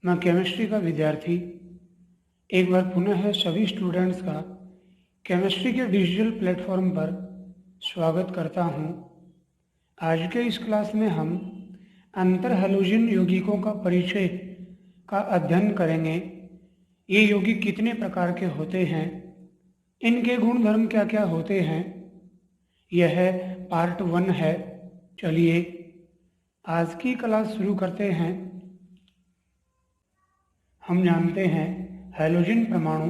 मैं केमिस्ट्री का विद्यार्थी एक बार पुनः सभी स्टूडेंट्स का केमिस्ट्री के डिजिटल प्लेटफॉर्म पर स्वागत करता हूं। आज के इस क्लास में हम अंतर हैलोजन यौगिकों का परिचय का अध्ययन करेंगे। ये यौगिक कितने प्रकार के होते हैं, इनके गुणधर्म क्या क्या होते हैं, यह पार्ट 1 है। चलिए आज की क्लास शुरू करते हैं। हम जानते हैं हैलोजन परमाणु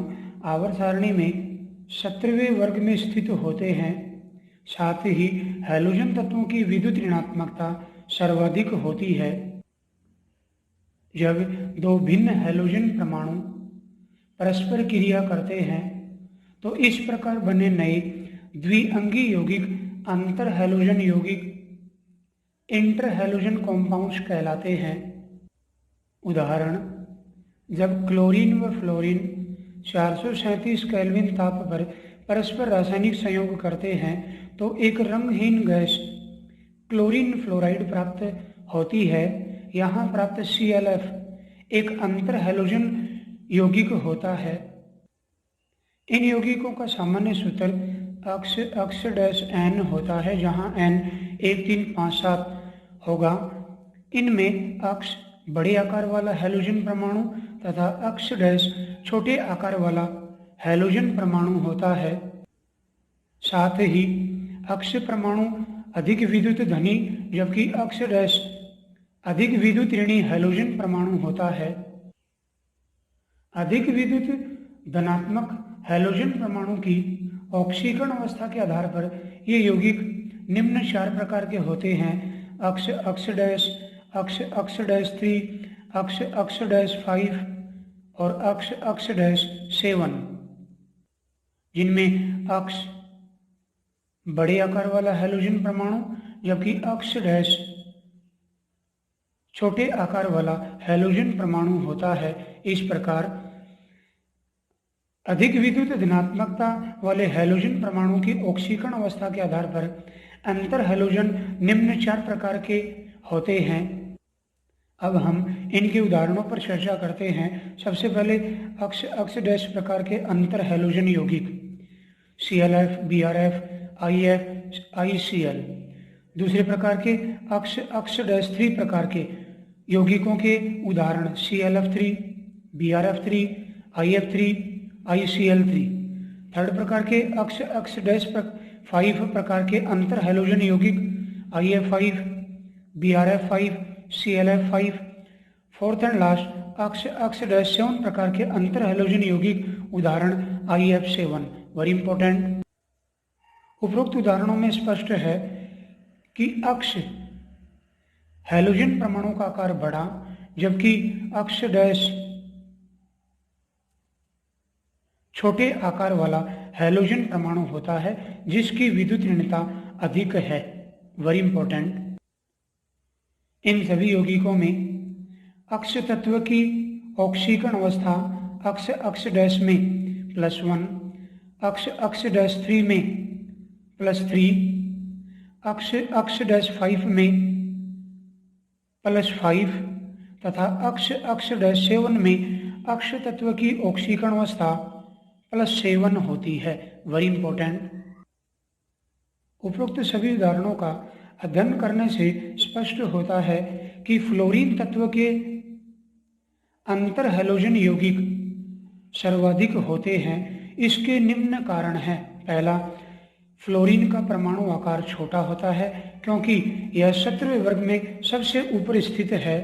आवर्त सारणी में 17वें वर्ग में स्थित होते हैं। साथ ही हैलोजन तत्वों की विद्युत ऋणात्मकता सर्वाधिक होती है। जब दो भिन्न हैलोजन परमाणु परस्पर क्रिया करते हैं तो इस प्रकार बने नए द्विअंगी यौगिक अंतर हैलोजन यौगिक इंटर हैलोजन कॉम्पाउंड्स कहलाते हैं। उदाहरण, जब क्लोरीन व फ्लोरीन 437 केल्विन ताप पर परस्पर रासायनिक संयोग करते हैं तो एक रंगहीन गैस क्लोरीन फ्लोराइड प्राप्त होती है। यहाँ प्राप्त ClF एक अंतर हैलोजन यौगिक होता है। इन यौगिकों का सामान्य सूत्र अक्स-N होता है, जहाँ N 1 3 5 7 होगा। इनमें अक्स बड़े आकार वाला हैलोजन परमाणु तथा अक्स डैश छोटे आकार वाला हैलोजन परमाणु होता है। साथ ही अक्स परमाणु अधिक विद्युत धनी जबकि अक्स डैश अधिक विद्युत ऋणी हैलोजन परमाणु होता है। अधिक विद्युत धनात्मक हैलोजन परमाणु की ऑक्सीकरण अवस्था के आधार पर ये यौगिक निम्न 4 प्रकार के होते हैं: अक्स डैश, अक्स डैश 3, अक्स डैश 5 और अक्स डैश 7, जिनमें अक्स बड़े आकार वाला हैलोजन परमाणु जबकि अक्स डैश छोटे आकार वाला हैलोजन परमाणु होता है। इस प्रकार अधिक विद्युत धनात्मकता वाले हैलोजन परमाणु की ऑक्सीकरण अवस्था के आधार पर अंतर हैलोजन निम्न 4 प्रकार के होते हैं। अब हम इनके उदाहरणों पर चर्चा करते हैं। सबसे पहले अक्स डैश प्रकार के अंतर हैलोजन यौगिक ClF, BrF, IF, ICl। दूसरे प्रकार के अक्स डैश 3 प्रकार के यौगिकों के उदाहरण ClF3, BrF3, IF3, ICl3। Third प्रकार के अक्स डैश 5 प्रकार के अंतर हैलोजन यौगिक IF5, BrF5, ClF5। Fourth and last अक्स डैश 7 प्रकार के अंतर हैलोजन यौगिक उदाहरण IF7। Very important. उपरोक्त उदाहरणों में स्पष्ट है कि अक्स हैलोजन परमाणु का आकार बड़ा जबकि अक्स डैश छोटे आकार वाला हैलोजन परमाणु होता है जिसकी विद्युत ऋणता अधिक है। Very important. इन सभी यौगिकों में अक्स तत्व की ऑक्सीकरण अवस्था अक्स डैश में +1, अक्स डैश 3 में +3, अक्स डैश 5 में +5 तथा अक्स डैश 7 में अक्स तत्व की ऑक्सीकरण अवस्था +7 होती है। Very important. उपरोक्त सभी उदाहरणों का अध्ययन करने से स्पष्ट होता है कि फ्लोरीन तत्व के अंतर हैलोजन यौगिक सर्वाधिक होते हैं। इसके निम्न कारण हैं। पहला, फ्लोरीन का परमाणु आकार छोटा होता है क्योंकि यह 17वें वर्ग में सबसे ऊपर स्थित है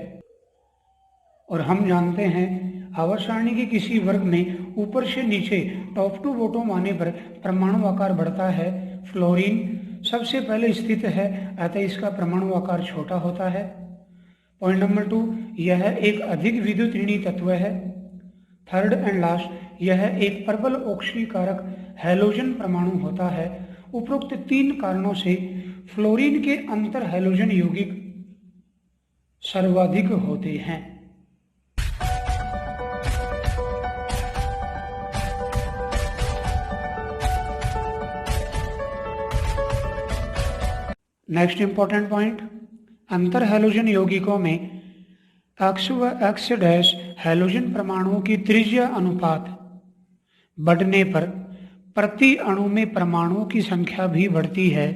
और हम जानते हैं आवर्त सारणी के किसी वर्ग में ऊपर से नीचे टॉप टू बॉटम आने पर परमाणु आकार बढ़ता है। फ्लोरीन सबसे पहले स्थित है, अतः इसका परमाणु आकार छोटा होता है। पॉइंट नंबर 2, यह एक अधिक विद्युत ऋणी तत्व है। थर्ड एंड लास्ट, यह एक प्रबल ऑक्सीकारक हैलोजन परमाणु होता है। उपरोक्त 3 कारणों से फ्लोरीन के अंतर हैलोजन यौगिक सर्वाधिक होते हैं। नेक्स्ट इंपॉर्टेंट पॉइंट, अंतर हैलोजन यौगिकों में अक्ष व एक्स डैश हैलोजन परमाणुओं की त्रिज्या अनुपात बढ़ने पर प्रति अणु में परमाणुओं की संख्या भी बढ़ती है।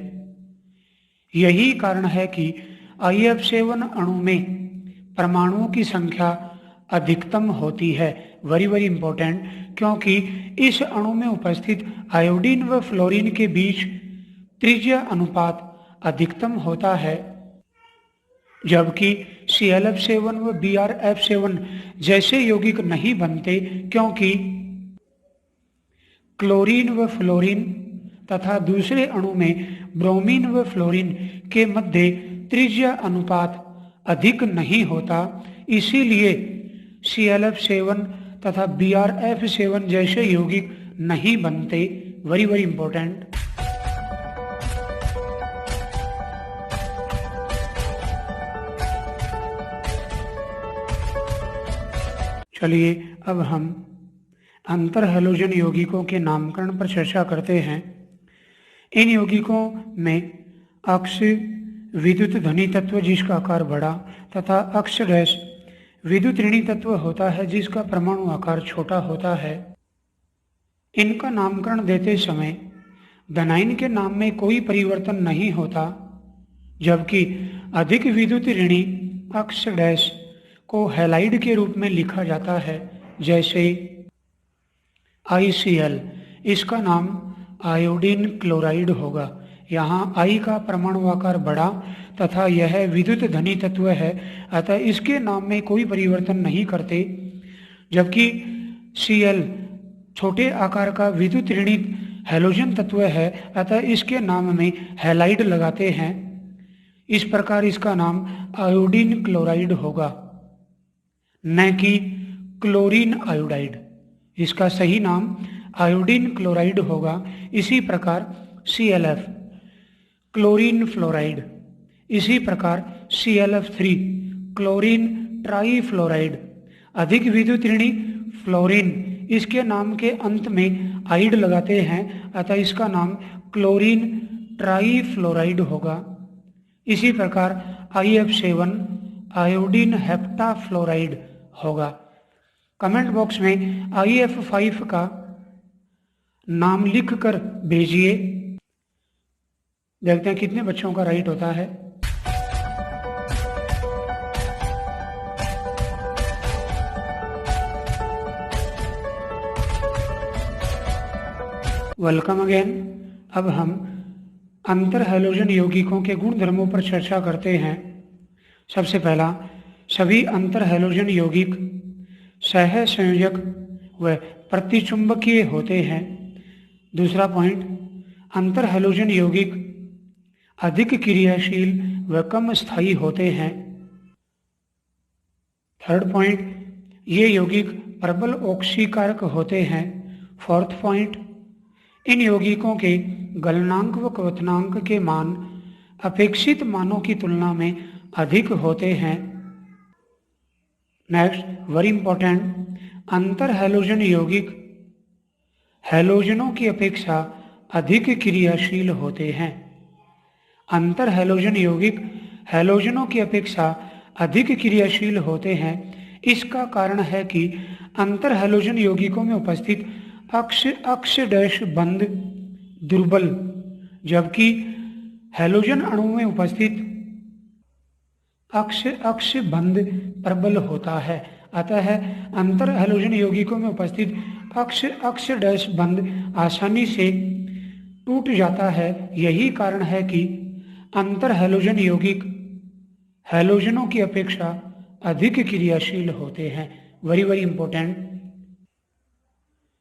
यही कारण है कि IF7 अणु में परमाणुओं की संख्या अधिकतम होती है। वेरी वेरी इंपॉर्टेंट, क्योंकि इस अणु में उपस्थित आयोडीन व फ्लोरीन के बीच त्रिज्या अनुपात अधिकतम होता है, जबकि ClF7 व BrF7 जैसे यौगिक नहीं बनते, क्योंकि क्लोरीन व फ्लोरीन तथा दूसरे अणु में ब्रोमीन व फ्लोरीन के मध्य त्रिज्या अनुपात अधिक नहीं होता। इसीलिए ClF7 तथा BrF7 जैसे यौगिक नहीं बनते। Very very important. चलिए अब हम अंतर हैलोजन यौगिकों के नामकरण पर चर्चा करते हैं। इन यौगिकों में अक्ष विद्युत धनी तत्व जिसका आकार बड़ा तथा अक्ष डैश विद्युत ऋणी तत्व होता है जिसका परमाणु आकार छोटा होता है। इनका नामकरण देते समय धनाइन के नाम में कोई परिवर्तन नहीं होता, जबकि अधिक विद्युत ऋणी अक्ष डैश को हैलाइड के रूप में लिखा जाता है, जैसे ICl। इसका नाम आयोडीन क्लोराइड होगा। यहाँ I का परमाणु आकार बड़ा तथा यह विद्युत धनी तत्व है, अतः इसके नाम में कोई परिवर्तन नहीं करते, जबकि Cl छोटे आकार का विद्युत ऋणी हैलोजन तत्व है, अतः इसके नाम में हैलाइड लगाते हैं। इस प्रकार इसका नाम आयोडीन क्लोराइड होगा, न कि क्लोरीन आयोडाइड। इसका सही नाम आयोडीन क्लोराइड होगा। इसी प्रकार ClF क्लोरीन फ्लोराइड, इसी प्रकार ClF3 क्लोरीन ट्राईफ्लोराइड। अधिक विद्युत ऋणी फ्लोरीन, इसके नाम के अंत में आइड लगाते हैं, अतः इसका नाम क्लोरीन ट्राईफ्लोराइड होगा। इसी प्रकार IF7 आयोडीन हेप्टाफ्लोराइड होगा। कमेंट बॉक्स में IF5 का नाम लिख कर भेजिए, देखते हैं कितने बच्चों का राइट होता है। Welcome again. अब हम अंतर हैलोजन यौगिकों के गुण धर्मों पर चर्चा करते हैं। सबसे पहला, सभी अंतर हैलोजन यौगिक सह संयोजक व प्रतिचुंबकीय होते हैं। दूसरा पॉइंट, अंतर हैलोजन यौगिक अधिक क्रियाशील व कम स्थायी होते हैं। थर्ड पॉइंट, ये यौगिक प्रबल ऑक्सीकारक होते हैं। फोर्थ पॉइंट, इन यौगिकों के गलनांक व क्वथनांक के मान अपेक्षित मानों की तुलना में अधिक होते हैं। नेक्स्ट, वेरी इंपॉर्टेंट, अंतर हैलोजन यौगिक हैलोजनों की अपेक्षा अधिक क्रियाशील होते हैं। अंतर हैलोजन यौगिक हैलोजनों की अपेक्षा अधिक क्रियाशील होते हैं। इसका कारण है कि अंतर हैलोजन यौगिकों में उपस्थित अक्ष डैश बंध दुर्बल, जबकि हैलोजन अणु में उपस्थित अक्ष बंध प्रबल होता है। अतः अंतर हैलोजन यौगिकों में उपस्थित अक्ष डैश बंध आसानी से टूट जाता है। यही कारण है कि अंतर हैलोजन यौगिक हैलोजनों की अपेक्षा अधिक क्रियाशील होते हैं। Very very important.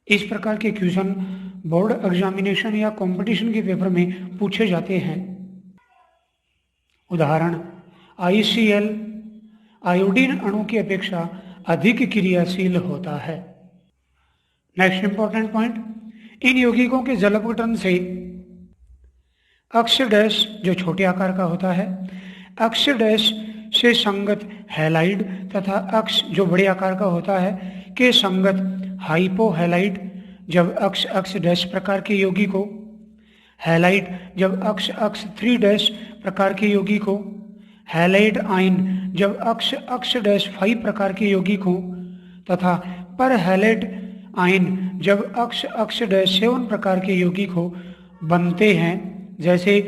इस प्रकार के क्वेश्चन बोर्ड एग्जामिनेशन या कंपटीशन के पेपर में पूछे जाते हैं। उदाहरण, ICl आयोडीन अणु की अपेक्षा अधिक क्रियाशील होता है। नेक्स्ट इंपॉर्टेंट पॉइंट, इन यौगिकों के जल अपघटन से अक्ष डैश जो छोटे आकार का होता है, अक्ष डैश से संगत हैलाइड तथा अक्ष जो बड़े आकार का होता है के संगत हाइपोहैलाइड जब अक्ष डैश प्रकार के यौगिक को, हैलाइड जब अक्ष 3 डैश प्रकार के यौगिक को, हैलाइड आयन जब अक्ष अक्ष डैश 5 प्रकार के यौगिक हों तथा पर हैलेट आयन जब अक्ष अक्ष डैश 7 प्रकार के यौगिक हो बनते हैं। जैसे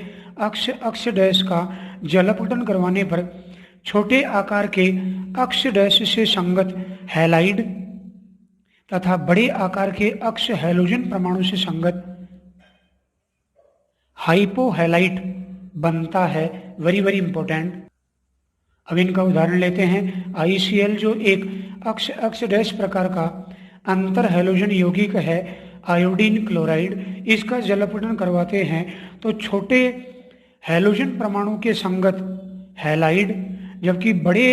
अक्ष अक्ष डैश का जलपटन करवाने पर छोटे आकार के अक्ष डैश से संगत हैलाइड तथा बड़े आकार के अक्ष हैलोजन परमाणु से संगत हाइपोहैलाइट बनता है। Very very important. अब इनका उदाहरण लेते हैं। ICl जो एक अक्ष अक्ष डैश प्रकार का अंतर हैलोजन यौगिक है आयोडीन क्लोराइड, इसका जलपटन करवाते हैं तो छोटे हैलोजन परमाणु के संगत हैलाइड जबकि बड़े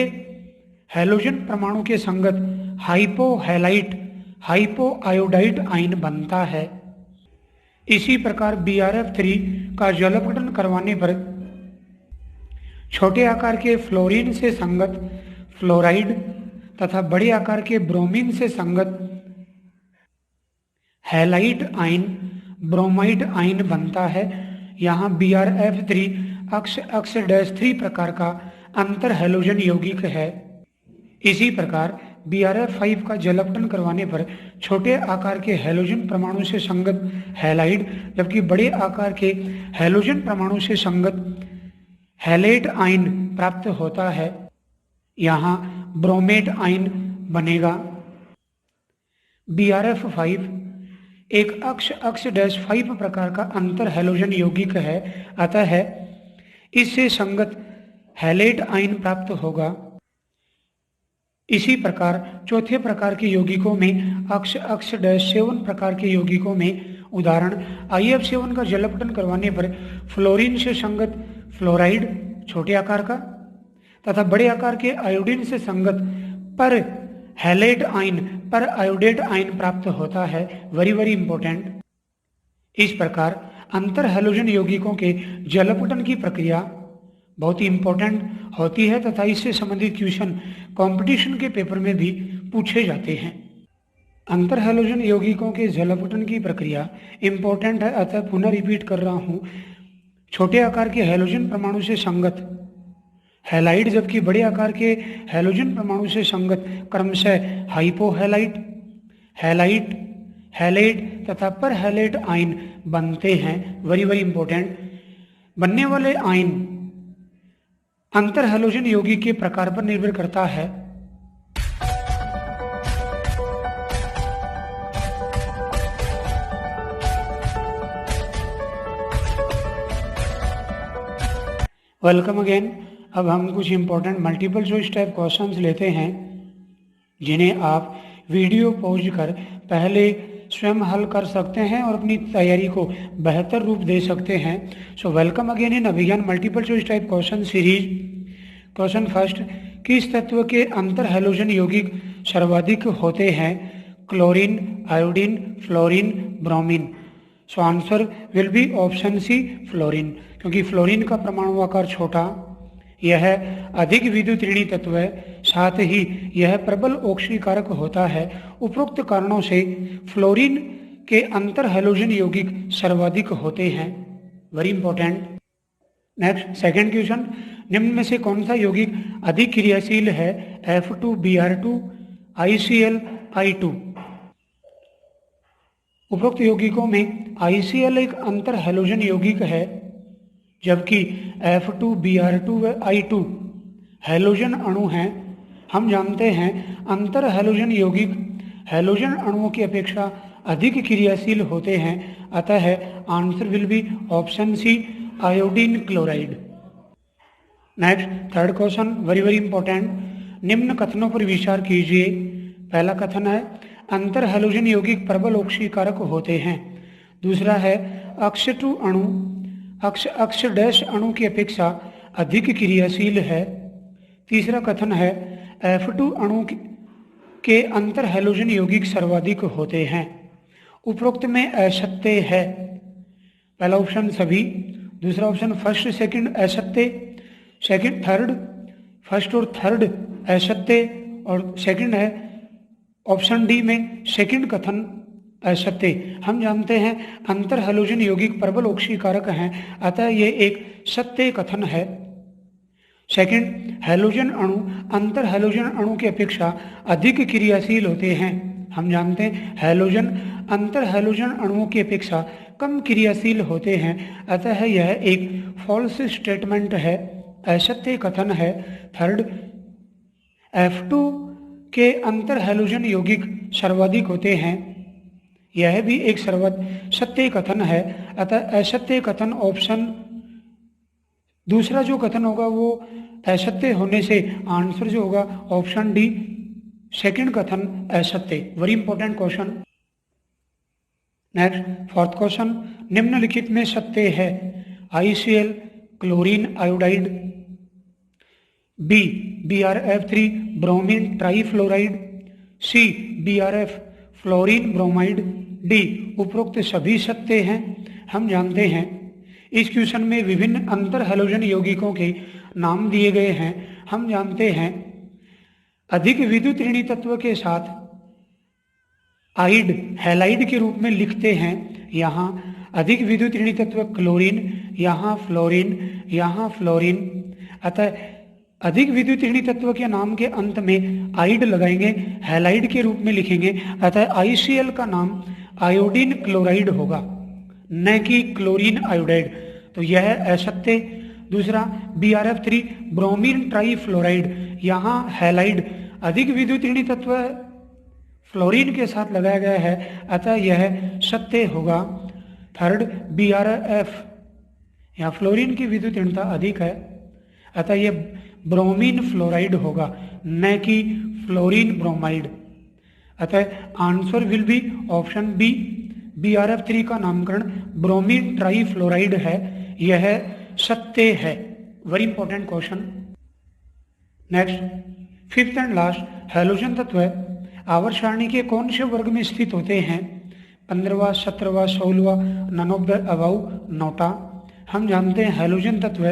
हैलोजन परमाणु के संगत हाइपोहैलाइट हाइपोआयोडाइड आयन बनता है। इसी प्रकार BrF3 का जलपटन करवाने पर छोटे आकार के फ्लोरीन से संगत फ्लोराइड तथा बड़े आकार के ब्रोमीन से संगत हैलाइड आयन ब्रोमाइड आयन बनता है। यहाँ BrF3 अक्ष अक्ष डैश 3 प्रकार का अंतर हैलोजन यौगिक है। इसी प्रकार BrF5 का जलपटन करवाने पर छोटे आकार के हैलोजन परमाणु से संगत हैलाइड जबकि बड़े आकार के हैलोजन परमाणु से संगत हैलेट आयन प्राप्त होता है। यहाँ ब्रोमेट आयन बनेगा। BrF5 एक अक्ष अक्ष डैश 5 प्रकार का अंतर हैलोजन यौगिक है, अतः इससे संगत हैलेट आयन प्राप्त होगा। इसी प्रकार चौथे प्रकार के यौगिकों में अक्ष अक्ष डैश 7 प्रकार के यौगिकों में उदाहरण IF7 का जलपटन करवाने पर फ्लोरीन से संगत फ्लोराइड छोटे आकार का तथा बड़े आकार के आयोडीन से संगत पर हैलेट आयन पर आयोडेट आयन प्राप्त होता है। Very very important. इस प्रकार अंतर हैलोजन यौगिकों के जलपटन की प्रक्रिया बहुत ही इंपॉर्टेंट होती है तथा इससे संबंधित क्वेश्चन कंपटीशन के पेपर में भी पूछे जाते हैं। अंतर हैलोजन यौगिकों के जलपटन की प्रक्रिया इंपॉर्टेंट है, अतः पुनः रिपीट कर रहा हूँ। छोटे आकार के हैलोजन परमाणु से संगत हैलाइड जबकि बड़े आकार के हैलोजन परमाणु से संगत क्रमशः हाइपोहैलाइट हैलाइट हैलेट तथा पर हैलेट आयन बनते हैं। Very very important. बनने वाले आयन अंतर हैलोजन यौगिक के प्रकार पर निर्भर करता है। Welcome again. अब हम कुछ important multiple choice type questions लेते हैं जिन्हें आप वीडियो पॉज कर पहले स्वयं हल कर सकते हैं और अपनी तैयारी को बेहतर रूप दे सकते हैं। So welcome again in Abhigyan multiple choice type question series. Question first, किस तत्व के अंतर हैलोजन यौगिक सर्वाधिक होते हैं? Chlorine, iodine, fluorine, bromine. So answer will be option C fluorine, क्योंकि फ्लोरीन का परमाणु आकार छोटा, यह अधिक विद्युत ऋणी तत्व है, साथ ही यह प्रबल ऑक्सीकारक होता है। उपरोक्त कारणों से फ्लोरीन के अंतर हैलोजन यौगिक सर्वाधिक होते हैं। Very important. Next second question, निम्न में से कौन सा यौगिक अधिक क्रियाशील है? F2Br2, ICl, I2। उपरोक्त यौगिकों में ICl एक अंतर हैलोजन यौगिक है जबकि F2Br2 व I2 हैलोजन अणु हैं। हम जानते हैं अंतर हैलोजन यौगिक हैलोजन अणुओं की अपेक्षा अधिक क्रियाशील होते हैं, अतः answer will be option C iodine chloride. Next third question, very very important. निम्न कथनों पर विचार कीजिए। पहला कथन है अंतर हैलोजन यौगिक प्रबल ऑक्सीकारक होते हैं। दूसरा है अक्ष2 अणु अक्ष डैश अणु की अपेक्षा अधिक क्रियाशील है। तीसरा कथन है F2 अणु के अंतर हैलोजन यौगिक सर्वाधिक होते हैं। उपरोक्त में असत्य है। पहला ऑप्शन सभी, दूसरा ऑप्शन फर्स्ट सेकंड असत्य, सेकंड थर्ड, फर्स्ट और थर्ड असत्य, और सेकंड है ऑप्शन डी में सेकंड कथन असत्य। हम जानते हैं अंतर हैलोजन यौगिक प्रबल ऑक्सीकारक हैं, अतः ये एक सत्य कथन है। सेकंड, हैलोजन अणु अंतर हैलोजन अणु की अपेक्षा अधिक क्रियाशील होते हैं। हम जानते हैं हैलोजन अंतर हैलोजन अणुओं की अपेक्षा कम क्रियाशील होते हैं, अतः यह एक फॉल्स स्टेटमेंट है, असत्य कथन है। थर्ड, F2 के अंतर हैलोजन यौगिक सर्वाधिक होते हैं, यह भी एक सत्य कथन है, अतः असत्य कथन ऑप्शन दूसरा जो कथन होगा वो असत्य होने से आंसर जो होगा ऑप्शन डी सेकंड कथन असत्य। Very important question. Next, fourth question, निम्नलिखित में सत्य है। ICl chlorine iodide, B BrF3 bromine trifluoride, C BrF fluorine bromide, D उपरोक्त सभी सत्य हैं। हम जानते हैं इस क्वेश्चन में विभिन्न अंतर हैलोजन यौगिकों के नाम दिए गए हैं। हम जानते हैं अधिक विद्युत ऋणी तत्व के साथ आइड हैलाइड के रूप में लिखते हैं। यहाँ अधिक विद्युत ऋणी तत्व क्लोरीन, यहाँ फ्लोरीन, यहाँ फ्लोरीन, अतः अधिक विद्युत ऋणी तत्व के नाम के अंत में आइड लगाएंगे, हैलाइड के रूप में लिखेंगे, अतः ICl का नाम आयोडीन क्लोराइड होगा, न कि क्लोरीन आयोडाइड, तो यह असत्य। दूसरा, BrF3 ब्रोमीन ट्राईफ्लोराइड, यहाँ हैलाइड अधिक विद्युत ऋणी तत्व फ्लोरीन के साथ लगाया गया है, अतः यह सत्य होगा। थर्ड, BrF यहाँ फ्लोरीन की विद्युत ऋणता अधिक है, अतः यह ब्रोमीन फ्लोराइड होगा, न कि फ्लोरीन ब्रोमाइड, अतः answer will be option B. BrF3 का नामकरण ब्रोमीन ट्राईफ्लोराइड है, यह सत्य है। Very important question. Next, fifth and last, halogen तत्व आवर्त सारणी के कौन से वर्ग में स्थित होते हैं? 15वां, 17वां, 16वां, none of the above NOTA. हम जानते हैं हैलोजन तत्व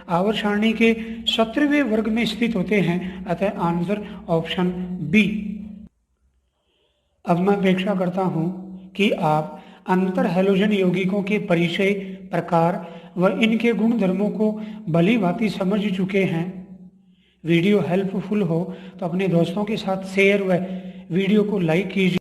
आवर्त सारणी के 17वें वर्ग में स्थित होते हैं, अतः आंसर ऑप्शन बी। अब मैं अपेक्षा करता हूं कि आप अंतर हैलोजन यौगिकों के परिचय, प्रकार व इनके गुण धर्मों को भली भांति समझ चुके हैं। वीडियो हेल्पफुल हो तो अपने दोस्तों के साथ शेयर व वीडियो को लाइक कीजिए।